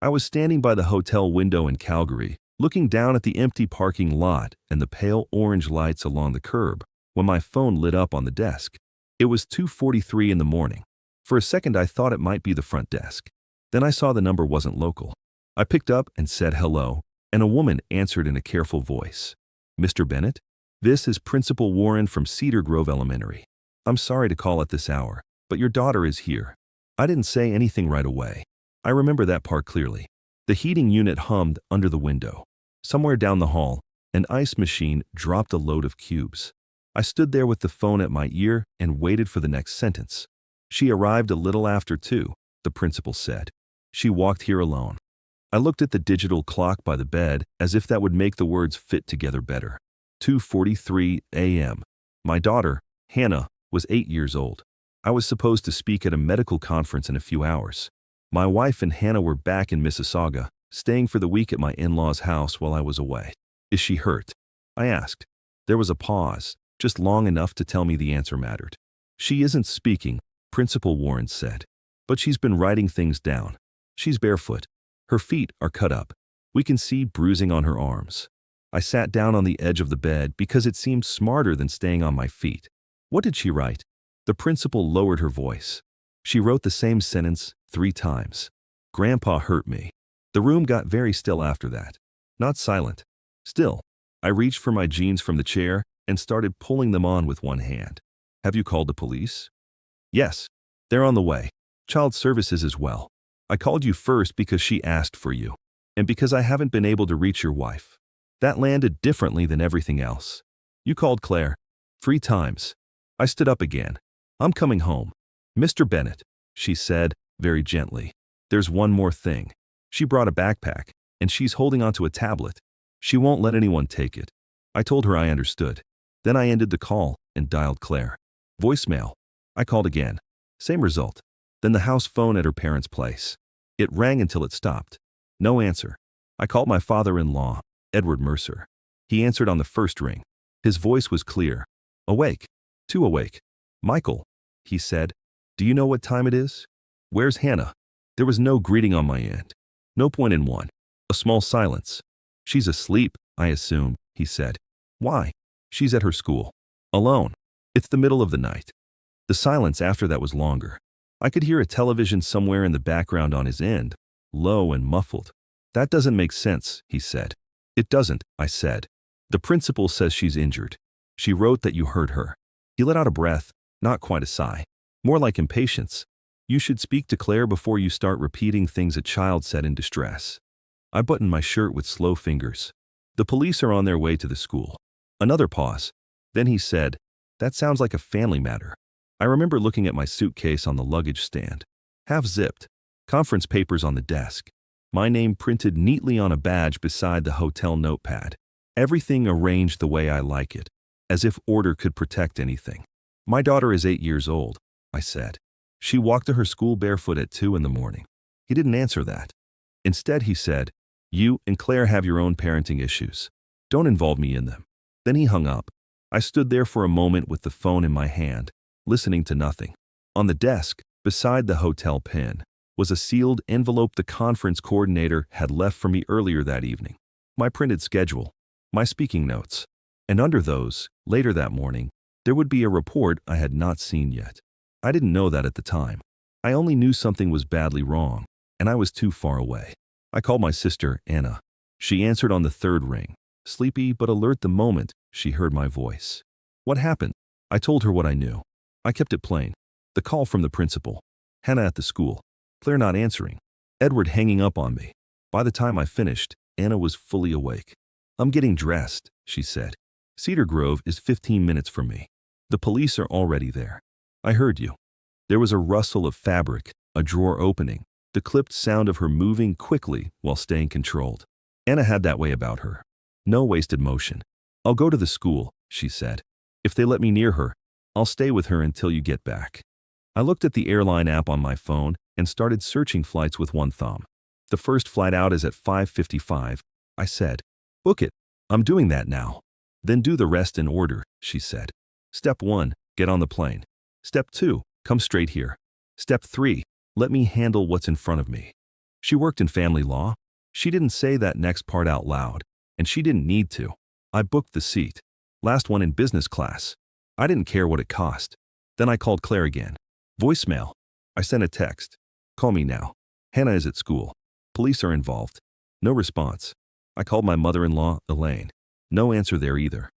I was standing by the hotel window in Calgary, looking down at the empty parking lot and the pale orange lights along the curb, when my phone lit up on the desk. It was 2:43 in the morning. For a second I thought it might be the front desk. Then I saw the number wasn't local. I picked up and said hello, and a woman answered in a careful voice. "Mr. Bennett? This is Principal Warren from Cedar Grove Elementary. I'm sorry to call at this hour, but your daughter is here." I didn't say anything right away. I remember that part clearly. The heating unit hummed under the window. Somewhere down the hall, an ice machine dropped a load of cubes. I stood there with the phone at my ear and waited for the next sentence. "She arrived a little after 2, the principal said. She walked here alone." I looked at the digital clock by the bed as if that would make the words fit together better. 2:43 a.m. My daughter, Hannah, was 8 years old. I was supposed to speak at a medical conference in a few hours. My wife and Hannah were back in Mississauga, staying for the week at my in-laws' house while I was away. "Is she hurt?" I asked. There was a pause, just long enough to tell me the answer mattered. "She isn't speaking," Principal Warren said, "but she's been writing things down. She's barefoot. Her feet are cut up. We can see bruising on her arms." I sat down on the edge of the bed because it seemed smarter than staying on my feet. "What did she write?" The principal lowered her voice. "She wrote the same sentence 3 times. Grandpa hurt me." The room got very still after that. Not silent. Still. I reached for my jeans from the chair and started pulling them on with one hand. "Have you called the police?" "Yes. They're on the way. Child services as well. I called you first because she asked for you, and because I haven't been able to reach your wife. That landed differently than everything else. You called Claire 3 times. I stood up again. "I'm coming home." "Mr. Bennett," she said, very gently. "There's one more thing. She brought a backpack, and she's holding onto a tablet. She won't let anyone take it." I told her I understood. Then I ended the call and dialed Claire. Voicemail. I called again. Same result. Then the house phone at her parents' place. It rang until it stopped. No answer. I called my father-in-law, Edward Mercer. He answered on the first ring. His voice was clear. "Awake. Too awake." "Michael," he said, "do you know what time it is? Where's Hannah?" There was no greeting on my end. No point in one. A small silence. "She's asleep, I assume," he said. "Why?" "She's at her school. Alone. It's the middle of the night." The silence after that was longer. I could hear a television somewhere in the background on his end, low and muffled. "That doesn't make sense," he said. "It doesn't," I said. "The principal says she's injured. She wrote that you hurt her." He let out a breath, not quite a sigh. More like impatience. "You should speak to Claire before you start repeating things a child said in distress." I buttoned my shirt with slow fingers. "The police are on their way to the school." Another pause. Then he said, "That sounds like a family matter." I remember looking at my suitcase on the luggage stand. Half zipped. Conference papers on the desk. My name printed neatly on a badge beside the hotel notepad. Everything arranged the way I like it, as if order could protect anything. "My daughter is 8 years old," I said. "She walked to her school barefoot at 2 in the morning." He didn't answer that. Instead, he said, "You and Claire have your own parenting issues. Don't involve me in them." Then he hung up. I stood there for a moment with the phone in my hand, listening to nothing. On the desk, beside the hotel pin, was a sealed envelope the conference coordinator had left for me earlier that evening. My printed schedule, my speaking notes. And under those, later that morning, there would be a report I had not seen yet. I didn't know that at the time. I only knew something was badly wrong, and I was too far away. I called my sister, Anna. She answered on the 3rd ring, sleepy but alert the moment she heard my voice. "What happened?" I told her what I knew. I kept it plain. The call from the principal. Hannah at the school. Claire not answering. Edward hanging up on me. By the time I finished, Anna was fully awake. "I'm getting dressed," she said. "Cedar Grove is 15 minutes from me. The police are already there." "I heard you." There was a rustle of fabric, a drawer opening, the clipped sound of her moving quickly while staying controlled. Anna had that way about her. No wasted motion. "I'll go to the school," she said. "If they let me near her, I'll stay with her until you get back." I looked at the airline app on my phone and started searching flights with one thumb. "The first flight out is at 5:55, I said. "Book it." "I'm doing that now." "Then do the rest in order," she said. "Step 1, get on the plane. Step 2, come straight here. Step 3, let me handle what's in front of me." She worked in family law. She didn't say that next part out loud, and she didn't need to. I booked the seat. Last one in business class. I didn't care what it cost. Then I called Claire again. Voicemail. I sent a text. Call me now. Hannah is at school. Police are involved. No response. I called my mother-in-law, Elaine. No answer there either.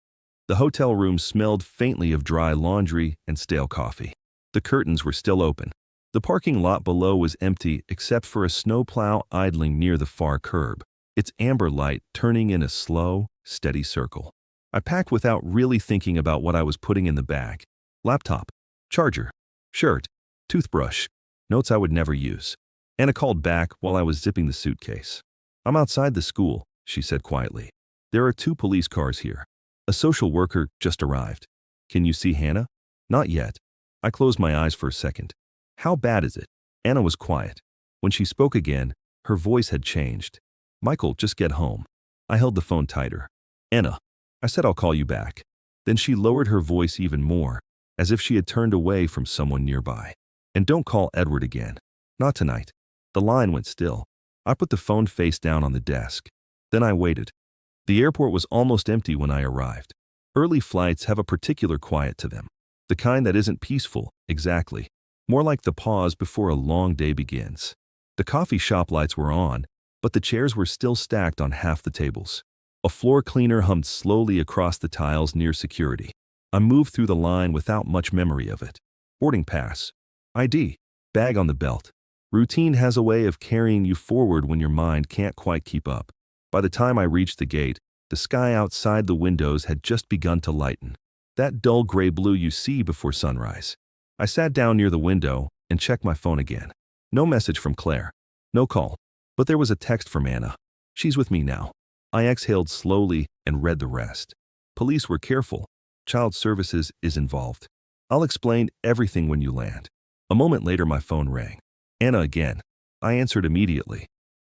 The hotel room smelled faintly of dry laundry and stale coffee. The curtains were still open. The parking lot below was empty except for a snowplow idling near the far curb, its amber light turning in a slow, steady circle. I packed without really thinking about what I was putting in the bag. Laptop, charger, shirt, toothbrush, notes I would never use. Anna called back while I was zipping the suitcase. I'm outside the school, she said quietly. There are 2 police cars here. A social worker just arrived. Can you see Hannah? Not yet. I closed my eyes for a second. How bad is it? Anna was quiet. When she spoke again, her voice had changed. Michael, just get home. I held the phone tighter. Anna, I said I'll call you back. Then she lowered her voice even more, as if she had turned away from someone nearby. And don't call Edward again. Not tonight. The line went still. I put the phone face down on the desk. Then I waited. The airport was almost empty when I arrived. Early flights have a particular quiet to them. The kind that isn't peaceful, exactly. More like the pause before a long day begins. The coffee shop lights were on, but the chairs were still stacked on half the tables. A floor cleaner hummed slowly across the tiles near security. I moved through the line without much memory of it. Boarding pass. ID. Bag on the belt. Routine has a way of carrying you forward when your mind can't quite keep up. By the time I reached the gate, the sky outside the windows had just begun to lighten. That dull gray blue you see before sunrise. I sat down near the window and checked my phone again. No message from Claire. No call. But there was a text from Anna. She's with me now. I exhaled slowly and read the rest. Police were careful. Child Services is involved. I'll explain everything when you land. A moment later my phone rang. Anna again. I answered immediately.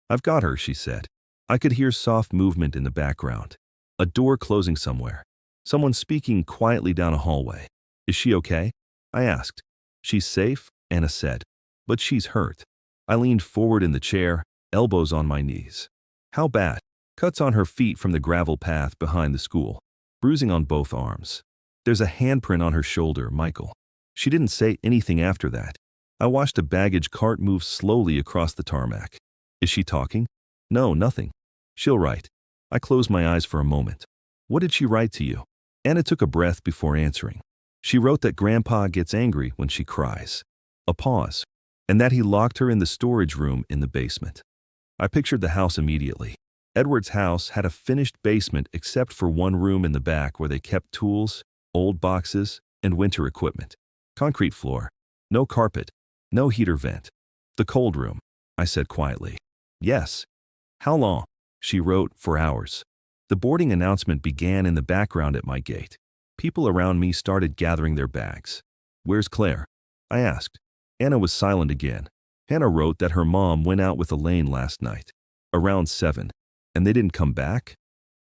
I've got her, she said. I could hear soft movement in the background. A door closing somewhere. Someone speaking quietly down a hallway. Is she okay? I asked. She's safe, Anna said. But she's hurt. I leaned forward in the chair, elbows on my knees. How bad? Cuts on her feet from the gravel path behind the school. Bruising on both arms. There's a handprint on her shoulder, Michael. She didn't say anything after that. I watched a baggage cart move slowly across the tarmac. Is she talking? No, nothing. She'll write. I closed my eyes for a moment. What did she write to you? Anna took a breath before answering. She wrote that Grandpa gets angry when she cries. A pause. And that he locked her in the storage room in the basement. I pictured the house immediately. Edward's house had a finished basement except for one room in the back where they kept tools, old boxes, and winter equipment. Concrete floor. No carpet. No heater vent. The cold room, I said quietly. Yes. How long? She wrote, for hours. The boarding announcement began in the background at my gate. People around me started gathering their bags. Where's Claire? I asked. Anna was silent again. Hannah wrote that her mom went out with Elaine last night. Around 7. And they didn't come back?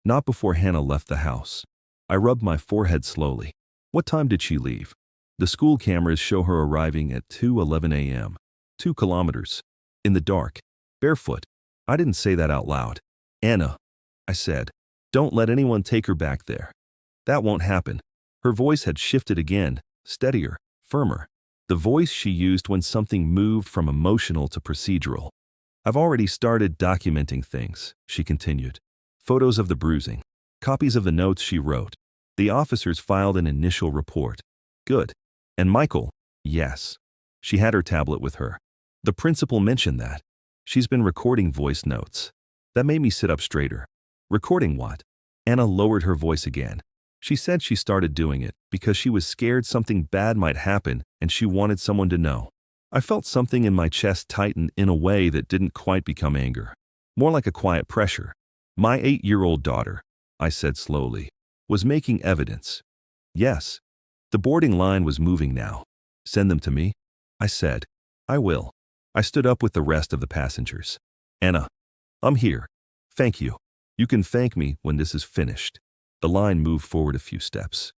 Not before Hannah left the house. I rubbed my forehead slowly. What time did she leave? The school cameras show her arriving at 2:11 a.m. 2 kilometers. In the dark. Barefoot. I didn't say that out loud. Anna, I said, don't let anyone take her back there. That won't happen. Her voice had shifted again, steadier, firmer. The voice she used when something moved from emotional to procedural. I've already started documenting things, she continued. Photos of the bruising. Copies of the notes she wrote. The officers filed an initial report. Good. And Michael? Yes. She had her tablet with her. The principal mentioned that. She's been recording voice notes. That made me sit up straighter. Recording what? Anna lowered her voice again. She said she started doing it because she was scared something bad might happen and she wanted someone to know. I felt something in my chest tighten in a way that didn't quite become anger. More like a quiet pressure. My 8-year-old daughter, I said slowly, was making evidence. Yes. The boarding line was moving now. Send them to me? I said. I will. I stood up with the rest of the passengers. Anna, I'm here. Thank you. You can thank me when this is finished. The line moved forward a few steps.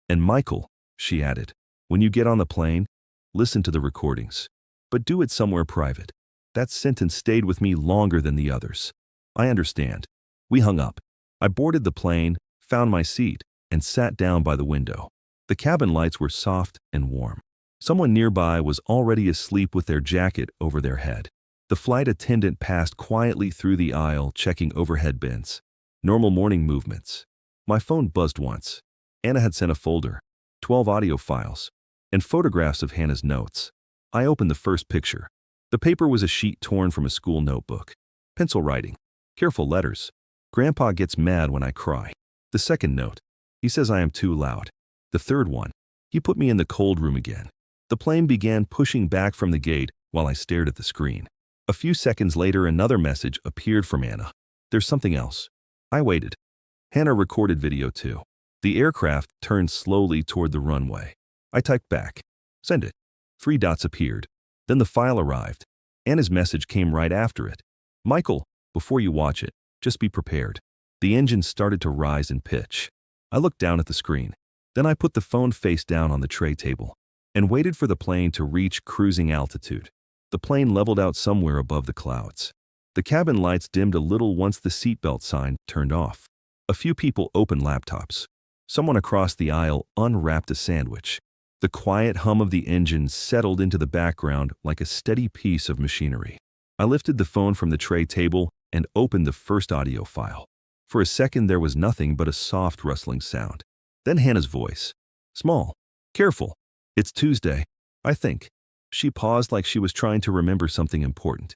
And Michael, she added, when you get on the plane, listen to the recordings. But do it somewhere private. That sentence stayed with me longer than the others. I understand. We hung up. I boarded the plane, found my seat, and sat down by the window. The cabin lights were soft and warm. Someone nearby was already asleep with their jacket over their head. The flight attendant passed quietly through the aisle, checking overhead bins. Normal morning movements. My phone buzzed once. Anna had sent a folder, 12 audio files, and photographs of Hannah's notes. I opened the first picture. The paper was a sheet torn from a school notebook. Pencil writing. Careful letters. Grandpa gets mad when I cry. The second note. He says I am too loud. The third one. He put me in the cold room again. The plane began pushing back from the gate while I stared at the screen. A few seconds later, another message appeared from Anna. There's something else. I waited. Hannah recorded video too. The aircraft turned slowly toward the runway. I typed back. Send it. 3 dots appeared. Then the file arrived. Anna's message came right after it. Michael, before you watch it, just be prepared. The engine started to rise in pitch. I looked down at the screen. Then I put the phone face down on the tray table and waited for the plane to reach cruising altitude. The plane leveled out somewhere above the clouds. The cabin lights dimmed a little once the seatbelt sign turned off. A few people opened laptops. Someone across the aisle unwrapped a sandwich. The quiet hum of the engine settled into the background like a steady piece of machinery. I lifted the phone from the tray table and opened the first audio file. For a second there was nothing but a soft rustling sound. Then Hannah's voice. Small. Careful. It's Tuesday, I think. She paused like she was trying to remember something important.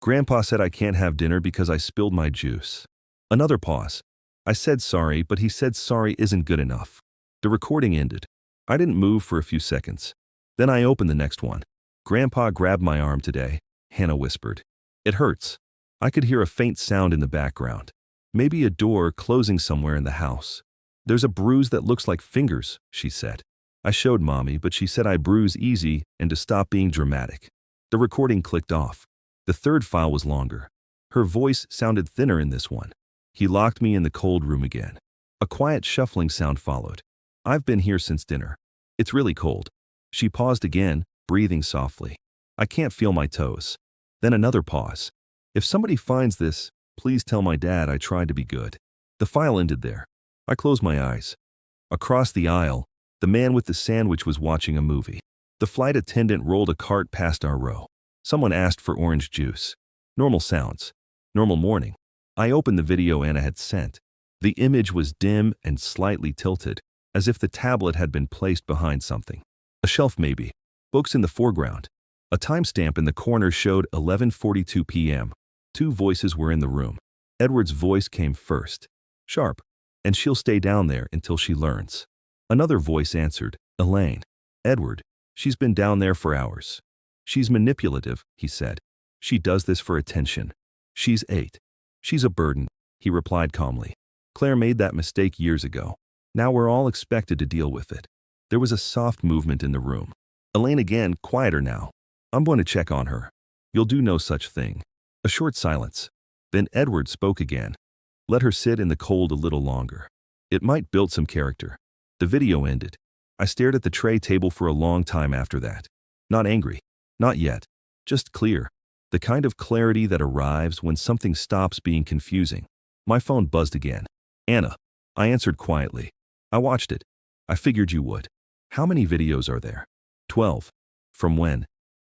Grandpa said I can't have dinner because I spilled my juice. Another pause. I said sorry, but he said sorry isn't good enough. The recording ended. I didn't move for a few seconds. Then I opened the next one. Grandpa grabbed my arm today, Hannah whispered. It hurts. I could hear a faint sound in the background. Maybe a door closing somewhere in the house. There's a bruise that looks like fingers, she said. I showed Mommy, but she said I bruise easy and to stop being dramatic. The recording clicked off. The third file was longer. Her voice sounded thinner in this one. He locked me in the cold room again. A quiet shuffling sound followed. I've been here since dinner. It's really cold. She paused again, breathing softly. I can't feel my toes. Then another pause. If somebody finds this, please tell my dad I tried to be good. The file ended there. I closed my eyes. Across the aisle, the man with the sandwich was watching a movie. The flight attendant rolled a cart past our row. Someone asked for orange juice. Normal sounds. Normal morning. I opened the video Anna had sent. The image was dim and slightly tilted, as if the tablet had been placed behind something. A shelf maybe. Books in the foreground. A timestamp in the corner showed 11:42 p.m. 2 voices were in the room. Edward's voice came first. Sharp. And she'll stay down there until she learns. Another voice answered, Elaine. Edward. She's been down there for hours. She's manipulative, he said. She does this for attention. She's 8. She's a burden, he replied calmly. Claire made that mistake years ago. Now we're all expected to deal with it. There was a soft movement in the room. Elaine again, quieter now. I'm going to check on her. You'll do no such thing. A short silence. Then Edward spoke again. Let her sit in the cold a little longer. It might build some character. The video ended. I stared at the tray table for a long time after that. Not angry. Not yet. Just clear. The kind of clarity that arrives when something stops being confusing. My phone buzzed again. Anna. I answered quietly. I watched it. I figured you would. How many videos are there? 12. From when?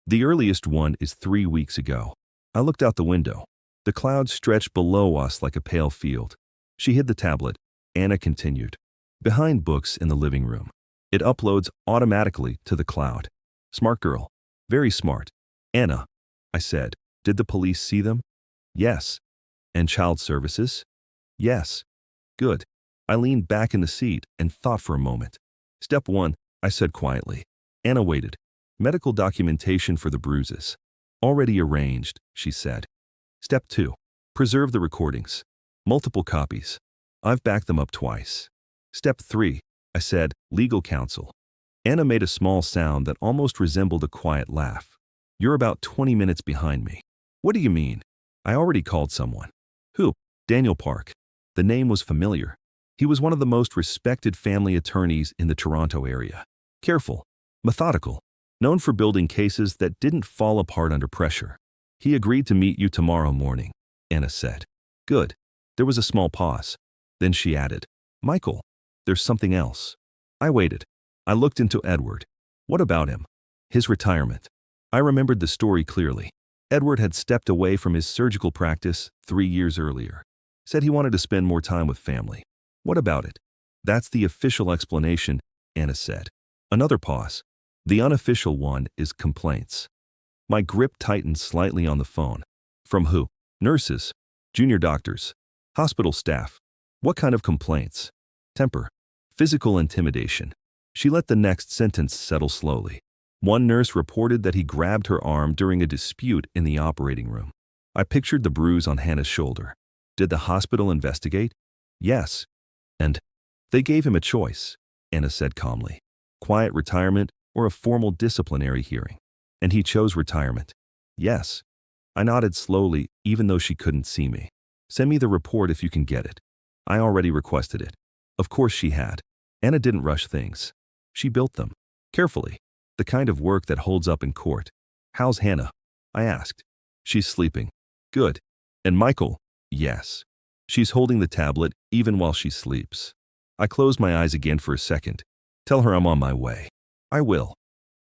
The earliest one is 3 weeks ago. I looked out the window. The clouds stretched below us like a pale field. She hid the tablet. Anna continued. Behind books in the living room. It uploads automatically to the cloud. Smart girl. Very smart. Anna. I said. Did the police see them? Yes. And child services? Yes. Good. I leaned back in the seat and thought for a moment. Step 1, I said quietly. Anna waited. Medical documentation for the bruises. Already arranged, she said. Step 2. Preserve the recordings. Multiple copies. I've backed them up twice. Step 3, I said, legal counsel. Anna made a small sound that almost resembled a quiet laugh. You're about 20 minutes behind me. What do you mean? I already called someone. Who? Daniel Park. The name was familiar. He was one of the most respected family attorneys in the Toronto area. Careful. Methodical. Known for building cases that didn't fall apart under pressure. He agreed to meet you tomorrow morning, Anna said. Good. There was a small pause. Then she added, Michael, there's something else. I waited. I looked into Edward. What about him? His retirement. I remembered the story clearly. Edward had stepped away from his surgical practice 3 years earlier. Said he wanted to spend more time with family. What about it? That's the official explanation, Anna said. Another pause. The unofficial one is complaints. My grip tightened slightly on the phone. From who? Nurses, junior doctors, hospital staff. What kind of complaints? Temper, physical intimidation. She let the next sentence settle slowly. One nurse reported that he grabbed her arm during a dispute in the operating room. I pictured the bruise on Hannah's shoulder. Did the hospital investigate? Yes. And they gave him a choice, Anna said calmly. Quiet retirement or a formal disciplinary hearing. And he chose retirement. Yes. I nodded slowly, even though she couldn't see me. Send me the report if you can get it. I already requested it. Of course she had. Anna didn't rush things. She built them. Carefully. The kind of work that holds up in court. How's Hannah? I asked. She's sleeping. Good. And Michael? Yes. She's holding the tablet even while she sleeps. I closed my eyes again for a second. Tell her I'm on my way. I will.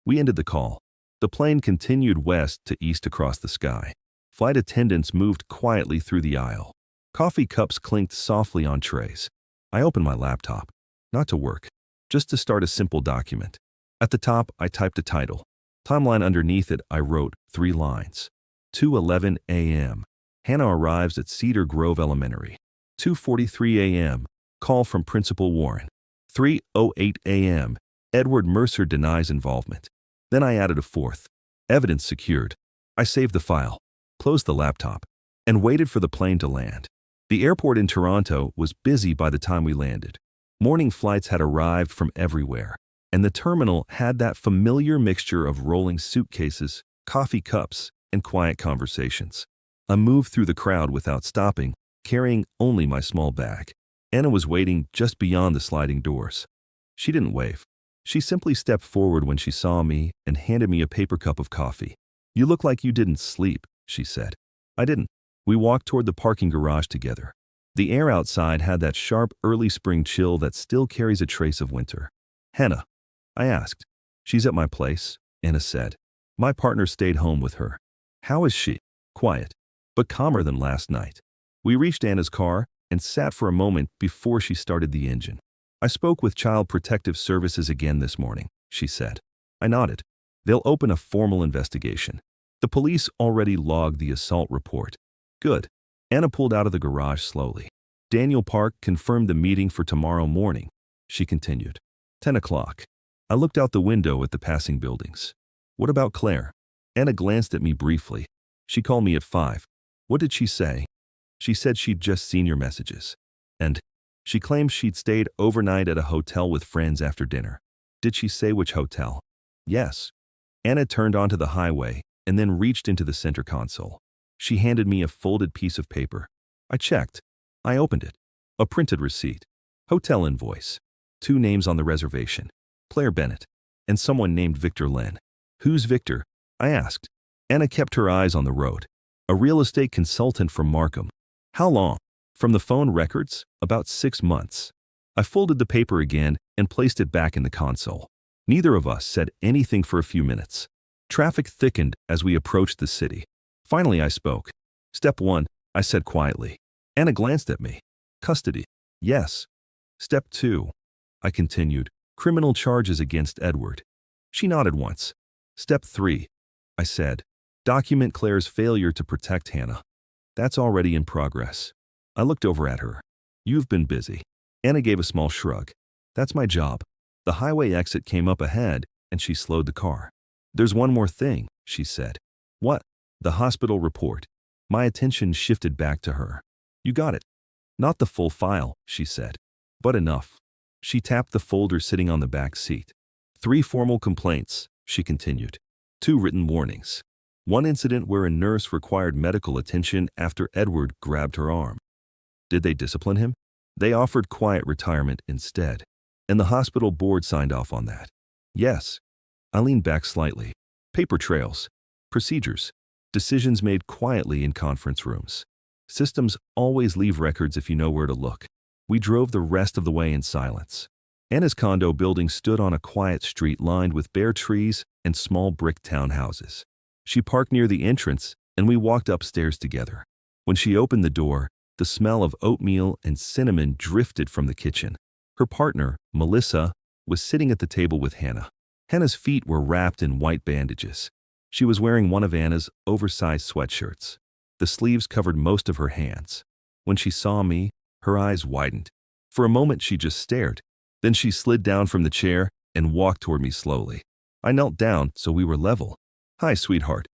We ended the call. The plane continued west to east across the sky. Flight attendants moved quietly through the aisle. Coffee cups clinked softly on trays. I opened my laptop. Not to work. Just to start a simple document. At the top, I typed a title. Timeline underneath it, I wrote 3 lines. 2:11 a.m. Hannah arrives at Cedar Grove Elementary. 2:43 a.m. Call from Principal Warren. 3:08 a.m. Edward Mercer denies involvement. Then I added a 4th. Evidence secured. I saved the file, closed the laptop, and waited for the plane to land. The airport in Toronto was busy by the time we landed. Morning flights had arrived from everywhere, and the terminal had that familiar mixture of rolling suitcases, coffee cups, and quiet conversations. I moved through the crowd without stopping, carrying only my small bag. Anna was waiting just beyond the sliding doors. She didn't wave. She simply stepped forward when she saw me and handed me a paper cup of coffee. You look like you didn't sleep, she said. I didn't. We walked toward the parking garage together. The air outside had that sharp early spring chill that still carries a trace of winter. Hannah? I asked. She's at my place, Anna said. My partner stayed home with her. How is she? Quiet, but calmer than last night. We reached Anna's car and sat for a moment before she started the engine. I spoke with Child Protective Services again this morning, she said. I nodded. They'll open a formal investigation. The police already logged the assault report. Good. Anna pulled out of the garage slowly. Daniel Park confirmed the meeting for tomorrow morning, she continued. 10 o'clock. I looked out the window at the passing buildings. What about Claire? Anna glanced at me briefly. She called me at 5. What did she say? She said she'd just seen your messages. And she claimed she'd stayed overnight at a hotel with friends after dinner. Did she say which hotel? Yes. Anna turned onto the highway and then reached into the center console. She handed me a folded piece of paper. I checked. I opened it. A printed receipt. Hotel invoice. 2 names on the reservation. Claire Bennett and someone named Victor Lynn. Who's Victor? I asked. Anna kept her eyes on the road. A real estate consultant from Markham. How long? From the phone records, about 6 months. I folded the paper again and placed it back in the console. Neither of us said anything for a few minutes. Traffic thickened as we approached the city. Finally, I spoke. Step 1, I said quietly. Anna glanced at me. Custody. Yes. Step 2, I continued. Criminal charges against Edward. She nodded once. Step 3, I said. Document Claire's failure to protect Hannah. That's already in progress. I looked over at her. You've been busy. Anna gave a small shrug. That's my job. The highway exit came up ahead, and she slowed the car. There's one more thing, she said. What? The hospital report. My attention shifted back to her. You got it. Not the full file, she said, but enough. She tapped the folder sitting on the back seat. 3 formal complaints, she continued. 2 written warnings. 1 incident where a nurse required medical attention after Edward grabbed her arm. Did they discipline him? They offered quiet retirement instead, and the hospital board signed off on that. Yes. I leaned back slightly. Paper trails. Procedures. Decisions made quietly in conference rooms. Systems always leave records if you know where to look. We drove the rest of the way in silence. Anna's condo building stood on a quiet street lined with bare trees and small brick townhouses. She parked near the entrance, and we walked upstairs together. When she opened the door, the smell of oatmeal and cinnamon drifted from the kitchen. Her partner, Melissa, was sitting at the table with Hannah. Hannah's feet were wrapped in white bandages. She was wearing one of Anna's oversized sweatshirts. The sleeves covered most of her hands. When she saw me, her eyes widened. For a moment she just stared. Then she slid down from the chair and walked toward me slowly. I knelt down so we were level. "Hi, sweetheart."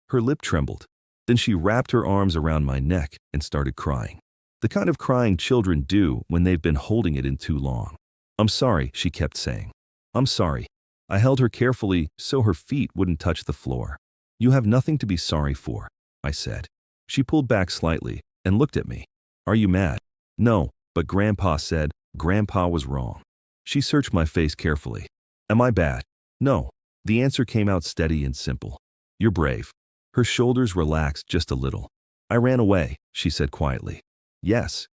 Her lip trembled. Then she wrapped her arms around my neck and started crying. The kind of crying children do when they've been holding it in too long. "I'm sorry," she kept saying. "I'm sorry." I held her carefully so her feet wouldn't touch the floor. "You have nothing to be sorry for," I said. She pulled back slightly and looked at me. "Are you mad?" "No, but Grandpa said Grandpa was wrong." She searched my face carefully. "Am I bad?" "No." The answer came out steady and simple. "You're brave." Her shoulders relaxed just a little. "I ran away," she said quietly. "Yes.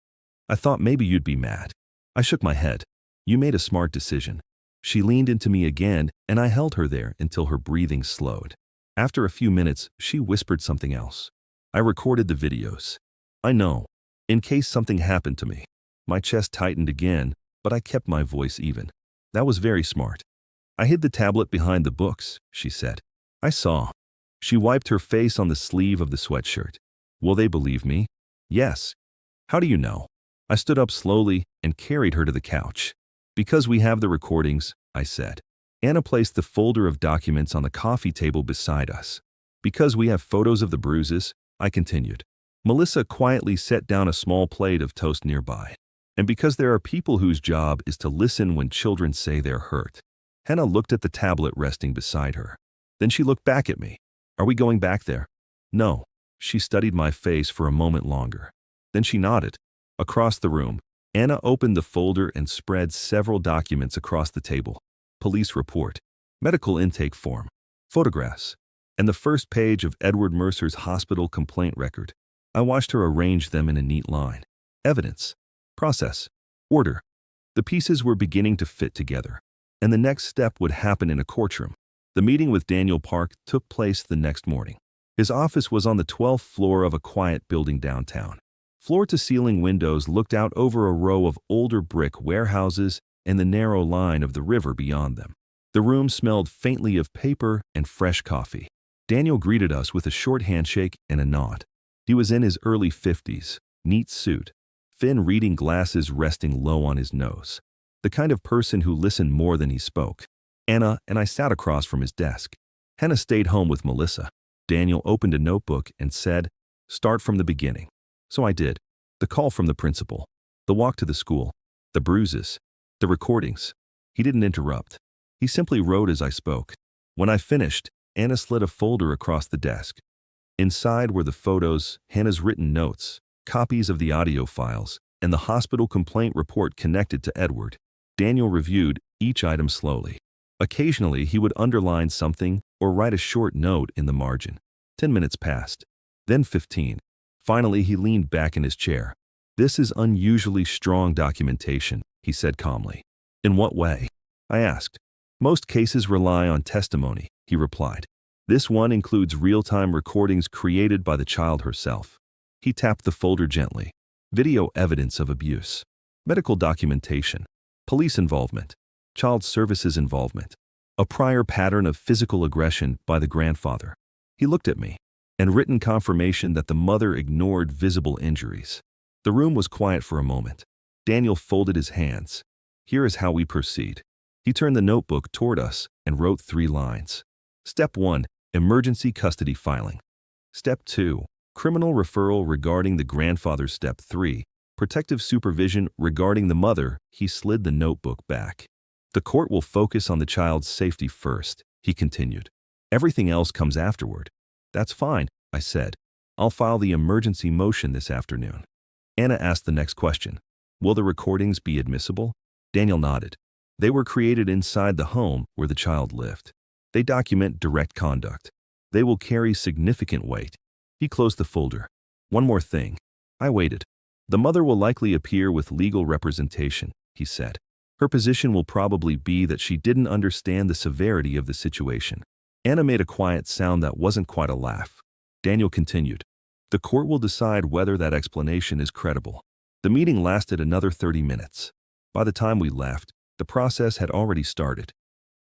I thought maybe you'd be mad." I shook my head. "You made a smart decision." She leaned into me again, and I held her there until her breathing slowed. After a few minutes, she whispered something else. "I recorded the videos. I know, in case something happened to me." My chest tightened again, but I kept my voice even. "That was very smart." "I hid the tablet behind the books," she said. "I saw." She wiped her face on the sleeve of the sweatshirt. "Will they believe me?" "Yes." "How do you know?" I stood up slowly and carried her to the couch. "Because we have the recordings," I said. Anna placed the folder of documents on the coffee table beside us. "Because we have photos of the bruises," I continued. Melissa quietly set down a small plate of toast nearby. "And because there are people whose job is to listen when children say they're hurt." Hannah looked at the tablet resting beside her. Then she looked back at me. "Are we going back there?" "No." She studied my face for a moment longer. Then she nodded. Across the room, Anna opened the folder and spread several documents across the table. Police report, medical intake form, photographs, and the first page of Edward Mercer's hospital complaint record. I watched her arrange them in a neat line. Evidence, process, order. The pieces were beginning to fit together, and the next step would happen in a courtroom. The meeting with Daniel Park took place the next morning. His office was on the 12th floor of a quiet building downtown. Floor-to-ceiling windows looked out over a row of older brick warehouses and the narrow line of the river beyond them. The room smelled faintly of paper and fresh coffee. Daniel greeted us with a short handshake and a nod. He was in his early 50s, neat suit, thin reading glasses resting low on his nose. The kind of person who listened more than he spoke. Anna and I sat across from his desk. Hannah stayed home with Melissa. Daniel opened a notebook and said, "Start from the beginning." So I did. The call from the principal, the walk to the school, the bruises, the recordings. He didn't interrupt. He simply wrote as I spoke. When I finished, Anna slid a folder across the desk. Inside were the photos, Hannah's written notes, copies of the audio files, and the hospital complaint report connected to Edward. Daniel reviewed each item slowly. Occasionally, he would underline something or write a short note in the margin. 10 minutes passed, then 15. Finally, he leaned back in his chair. "This is unusually strong documentation," he said calmly. "In what way?" I asked. "Most cases rely on testimony," he replied. "This one includes real-time recordings created by the child herself." He tapped the folder gently. "Video evidence of abuse, medical documentation, police involvement, child services involvement, a prior pattern of physical aggression by the grandfather." He looked at me. "And written confirmation that the mother ignored visible injuries." The room was quiet for a moment. Daniel folded his hands. "Here is how we proceed." He turned the notebook toward us and wrote 3 lines. Step 1, emergency custody filing. Step 2, criminal referral regarding the grandfather. Step 3, protective supervision regarding the mother. He slid the notebook back. "The court will focus on the child's safety first," he continued. "Everything else comes afterward." "That's fine," I said. "I'll file the emergency motion this afternoon." Anna asked the next question. "Will the recordings be admissible?" Daniel nodded. "They were created inside the home where the child lived. They document direct conduct. They will carry significant weight. He closed the folder. One more thing. I waited. The mother will likely appear with legal representation, he said. Her position will probably be that she didn't understand the severity of the situation. Anna made a quiet sound that wasn't quite a laugh. Daniel continued. The court will decide whether that explanation is credible. The meeting lasted another 30 minutes. By the time we left, the process had already started.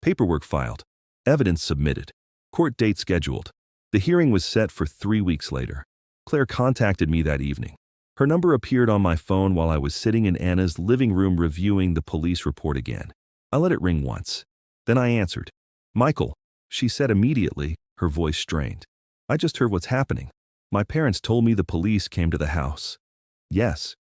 Paperwork filed. Evidence submitted. Court date scheduled. The hearing was set for 3 weeks later. Claire contacted me that evening. Her number appeared on my phone while I was sitting in Anna's living room reviewing the police report again. I let it ring once. Then I answered. Michael, she said immediately, her voice strained. I just heard what's happening. My parents told me the police came to the house. Yes.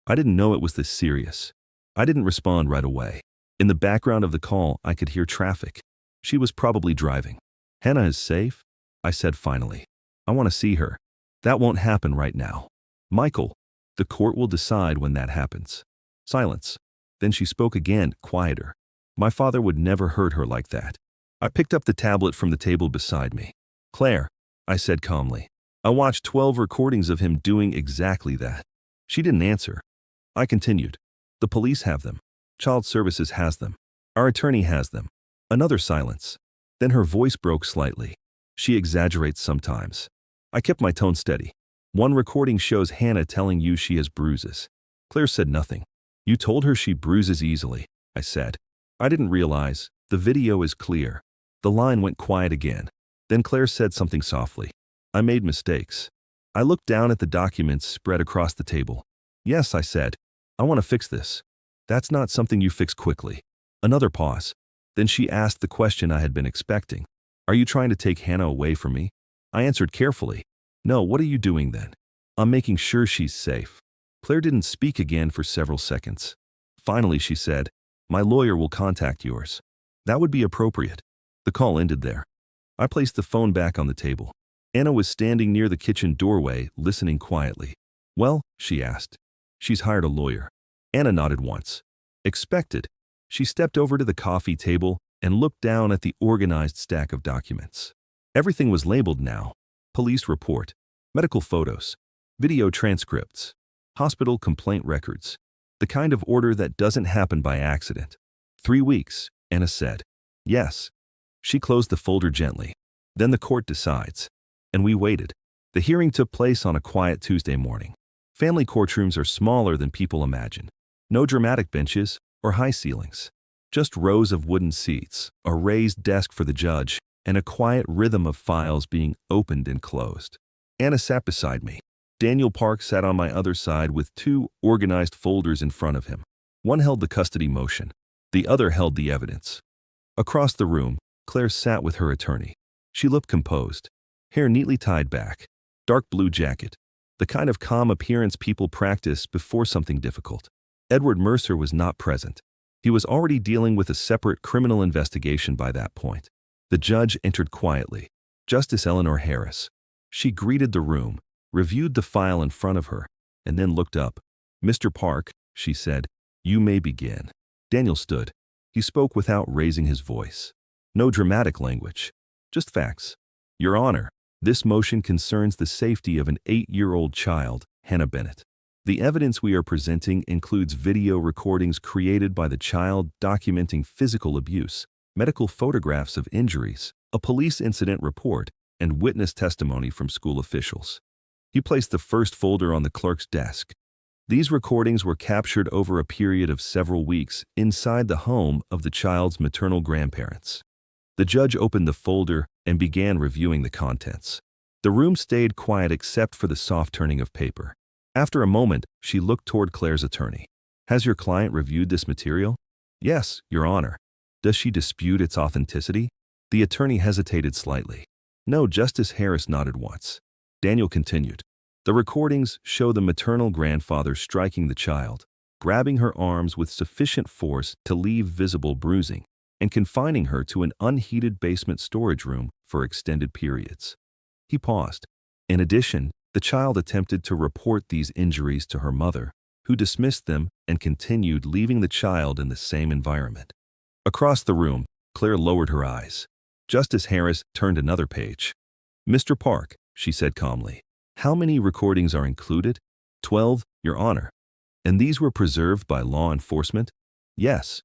I didn't know it was this serious. I didn't respond right away. In the background of the call, I could hear traffic. She was probably driving. Hannah is safe? I said finally. I want to see her. That won't happen right now. Michael, the court will decide when that happens. Silence. Then she spoke again, quieter. My father would never hurt her like that. I picked up the tablet from the table beside me. Claire, I said calmly. I watched 12 recordings of him doing exactly that. She didn't answer. I continued. The police have them. Child Services has them. Our attorney has them. Another silence. Then her voice broke slightly. She exaggerates sometimes. I kept my tone steady. One recording shows Hannah telling you she has bruises. Claire said nothing. You told her she bruises easily, I said. I didn't realize. The video is clear. The line went quiet again. Then Claire said something softly. I made mistakes. I looked down at the documents spread across the table. Yes, I said. I want to fix this. That's not something you fix quickly. Another pause. Then she asked the question I had been expecting. Are you trying to take Hannah away from me? I answered carefully. No, what are you doing then? I'm making sure she's safe. Claire didn't speak again for several seconds. Finally, she said, my lawyer will contact yours. That would be appropriate. The call ended there. I placed the phone back on the table. Anna was standing near the kitchen doorway, listening quietly. Well, she asked. She's hired a lawyer. Anna nodded once. Expected. She stepped over to the coffee table and looked down at the organized stack of documents. Everything was labeled now. Police report, medical photos, video transcripts, hospital complaint records. The kind of order that doesn't happen by accident. 3 weeks, Anna said. Yes. She closed the folder gently. Then the court decides. And we waited. The hearing took place on a quiet Tuesday morning. Family courtrooms are smaller than people imagine. No dramatic benches or high ceilings. Just rows of wooden seats, a raised desk for the judge, and a quiet rhythm of files being opened and closed. Anna sat beside me. Daniel Park sat on my other side with 2 organized folders in front of him. One held the custody motion. The other held the evidence. Across the room, Claire sat with her attorney. She looked composed. Hair neatly tied back. Dark blue jacket. The kind of calm appearance people practice before something difficult. Edward Mercer was not present. He was already dealing with a separate criminal investigation by that point. The judge entered quietly. Justice Eleanor Harris. She greeted the room, reviewed the file in front of her, and then looked up. Mr. Park, she said, you may begin. Daniel stood. He spoke without raising his voice. No dramatic language. Just facts. Your Honor, this motion concerns the safety of an 8-year-old child, Hannah Bennett. The evidence we are presenting includes video recordings created by the child documenting physical abuse, medical photographs of injuries, a police incident report, and witness testimony from school officials. He placed the first folder on the clerk's desk. These recordings were captured over a period of several weeks inside the home of the child's maternal grandparents. The judge opened the folder and began reviewing the contents. The room stayed quiet except for the soft turning of paper. After a moment, she looked toward Claire's attorney. Has your client reviewed this material? Yes, Your Honor. Does she dispute its authenticity? The attorney hesitated slightly. No, Justice Harris nodded once. Daniel continued. The recordings show the maternal grandfather striking the child, grabbing her arms with sufficient force to leave visible bruising, and confining her to an unheated basement storage room for extended periods. He paused. In addition, the child attempted to report these injuries to her mother, who dismissed them and continued leaving the child in the same environment. Across the room, Claire lowered her eyes. Justice Harris turned another page. Mr. Park, she said calmly, how many recordings are included? 12, Your Honor. And these were preserved by law enforcement? Yes.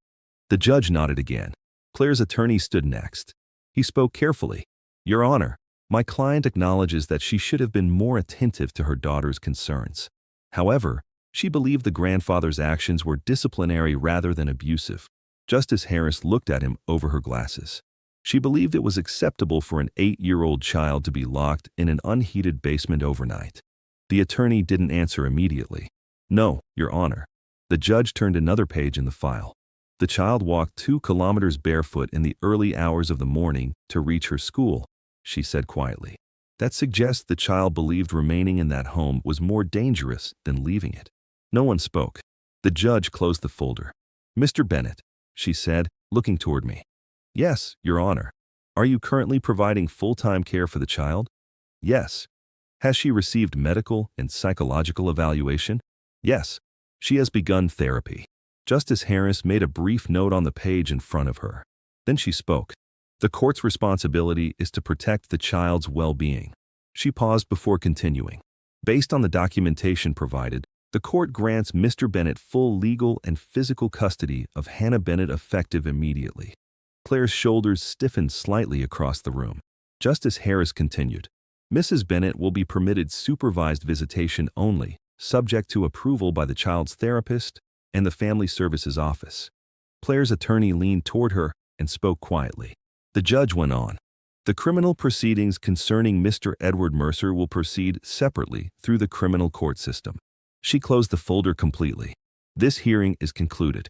The judge nodded again. Claire's attorney stood next. He spoke carefully. Your Honor, my client acknowledges that she should have been more attentive to her daughter's concerns. However, she believed the grandfather's actions were disciplinary rather than abusive. Justice Harris looked at him over her glasses. She believed it was acceptable for an 8-year-old child to be locked in an unheated basement overnight. The attorney didn't answer immediately. No, Your Honor. The judge turned another page in the file. The child walked 2 kilometers barefoot in the early hours of the morning to reach her school, she said quietly. That suggests the child believed remaining in that home was more dangerous than leaving it. No one spoke. The judge closed the folder. Mr. Bennett, she said, looking toward me. Yes, Your Honor. Are you currently providing full-time care for the child? Yes. Has she received medical and psychological evaluation? Yes. She has begun therapy. Justice Harris made a brief note on the page in front of her. Then she spoke. The court's responsibility is to protect the child's well-being. She paused before continuing. Based on the documentation provided, the court grants Mr. Bennett full legal and physical custody of Hannah Bennett effective immediately. Claire's shoulders stiffened slightly across the room. Justice Harris continued. Mrs. Bennett will be permitted supervised visitation only, subject to approval by the child's therapist and the Family Services Office. Claire's attorney leaned toward her and spoke quietly. The judge went on. The criminal proceedings concerning Mr. Edward Mercer will proceed separately through the criminal court system. She closed the folder completely. This hearing is concluded.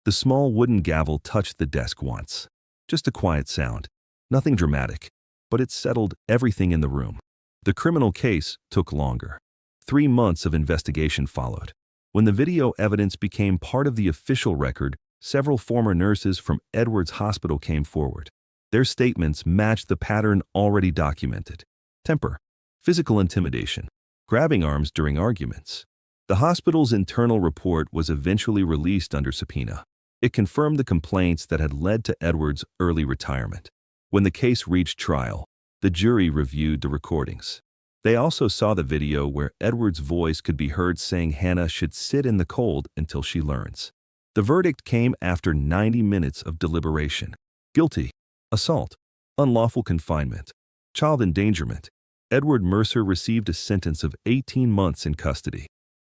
The small wooden gavel touched the desk once. Just a quiet sound. Nothing dramatic, but it settled everything in the room. The criminal case took longer. 3 months of investigation followed. When the video evidence became part of the official record, several former nurses from Edwards Hospital came forward. Their statements matched the pattern already documented. Temper, physical intimidation, grabbing arms during arguments. The hospital's internal report was eventually released under subpoena. It confirmed the complaints that had led to Edwards' early retirement. When the case reached trial, the jury reviewed the recordings. They also saw the video where Edwards' voice could be heard saying Hannah should sit in the cold until she learns. The verdict came after 90 minutes of deliberation. Guilty. Assault. Unlawful confinement. Child endangerment. Edward Mercer received a sentence of 18 months in custody.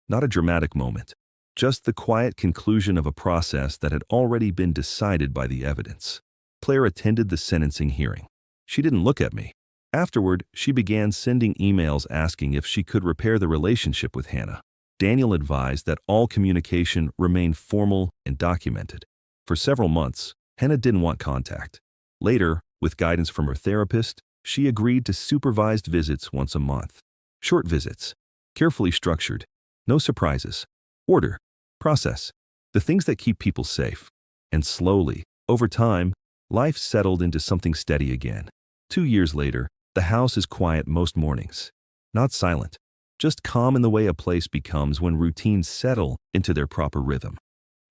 Not a dramatic moment. Just the quiet conclusion of a process that had already been decided by the evidence. Claire attended the sentencing hearing. She didn't look at me. Afterward, she began sending emails asking if she could repair the relationship with Hannah. Daniel advised that all communication remain formal and documented. For several months, Hannah didn't want contact. Later, with guidance from her therapist, she agreed to supervised visits once a month. Short visits, carefully structured, no surprises. Order, process, the things that keep people safe. And slowly, over time, life settled into something steady again. 2 years later, the house is quiet most mornings. Not silent, just calm in the way a place becomes when routines settle into their proper rhythm.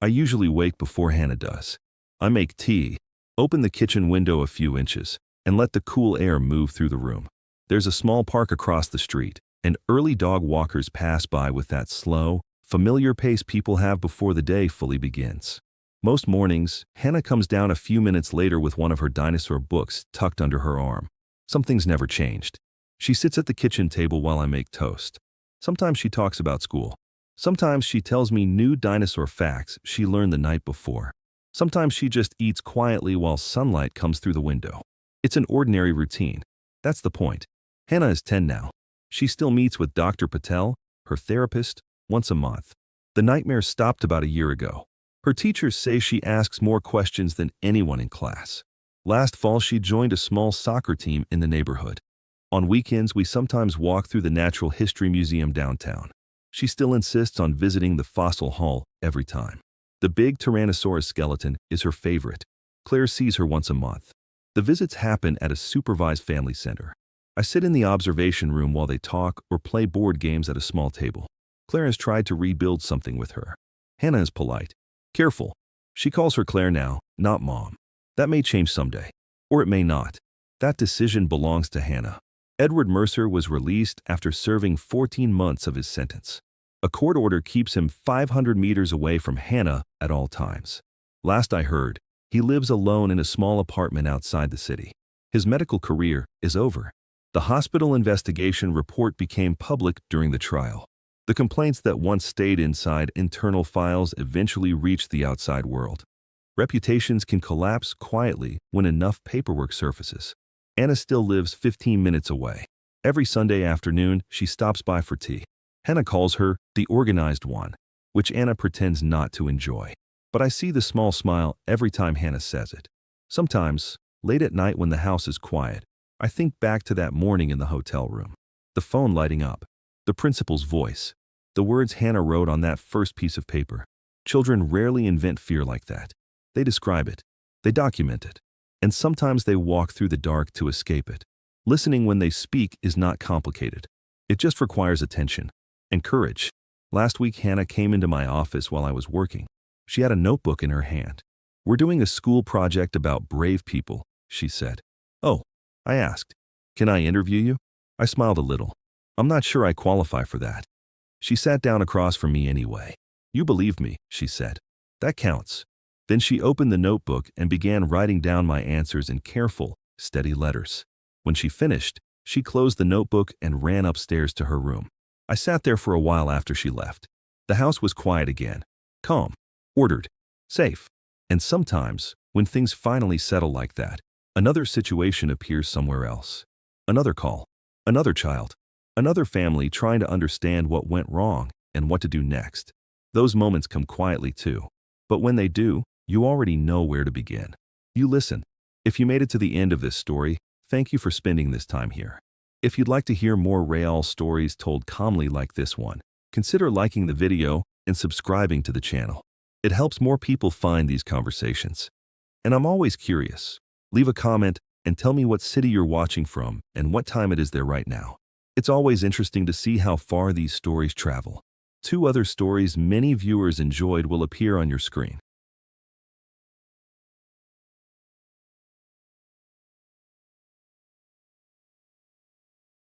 I usually wake before Hannah does. I make tea, open the kitchen window a few inches, and let the cool air move through the room. There's a small park across the street, and early dog walkers pass by with that slow, familiar pace people have before the day fully begins. Most mornings, Hannah comes down a few minutes later with one of her dinosaur books tucked under her arm. Something's never changed. She sits at the kitchen table while I make toast. Sometimes she talks about school. Sometimes she tells me new dinosaur facts she learned the night before. Sometimes she just eats quietly while sunlight comes through the window. It's an ordinary routine. That's the point. Hannah is 10 now. She still meets with Dr. Patel, her therapist, once a month. The nightmare stopped about a year ago. Her teachers say she asks more questions than anyone in class. Last fall, she joined a small soccer team in the neighborhood. On weekends, we sometimes walk through the Natural History Museum downtown. She still insists on visiting the fossil hall every time. The big Tyrannosaurus skeleton is her favorite. Claire sees her once a month. The visits happen at a supervised family center. I sit in the observation room while they talk or play board games at a small table. Claire has tried to rebuild something with her. Hannah is polite, careful. She calls her Claire now, not Mom. That may change someday, or it may not. That decision belongs to Hannah. Edward Mercer was released after serving 14 months of his sentence. A court order keeps him 500 meters away from Hannah at all times. Last I heard, he lives alone in a small apartment outside the city. His medical career is over. The hospital investigation report became public during the trial. The complaints that once stayed inside internal files eventually reached the outside world. Reputations can collapse quietly when enough paperwork surfaces. Anna still lives 15 minutes away. Every Sunday afternoon, she stops by for tea. Hannah calls her the organized one, which Anna pretends not to enjoy. But I see the small smile every time Hannah says it. Sometimes, late at night when the house is quiet, I think back to that morning in the hotel room. The phone lighting up, the principal's voice, the words Hannah wrote on that first piece of paper. Children rarely invent fear like that. They describe it. They document it. And sometimes they walk through the dark to escape it. Listening when they speak is not complicated. It just requires attention and courage. Last week, Hannah came into my office while I was working. She had a notebook in her hand. "We're doing a school project about brave people," she said. "Oh," I asked. "Can I interview you?" I smiled a little. "I'm not sure I qualify for that." She sat down across from me anyway. "You believed me," she said. "That counts." Then she opened the notebook and began writing down my answers in careful, steady letters. When she finished, she closed the notebook and ran upstairs to her room. I sat there for a while after she left. The house was quiet again. Calm, ordered, safe. And sometimes, when things finally settle like that, another situation appears somewhere else. Another call, another child, another family trying to understand what went wrong and what to do next. Those moments come quietly too. But when they do, you already know where to begin. You listen. If you made it to the end of this story, thank you for spending this time here. If you'd like to hear more real stories told calmly like this one, consider liking the video and subscribing to the channel. It helps more people find these conversations. And I'm always curious. Leave a comment and tell me what city you're watching from and what time it is there right now. It's always interesting to see how far these stories travel. 2 other stories many viewers enjoyed will appear on your screen.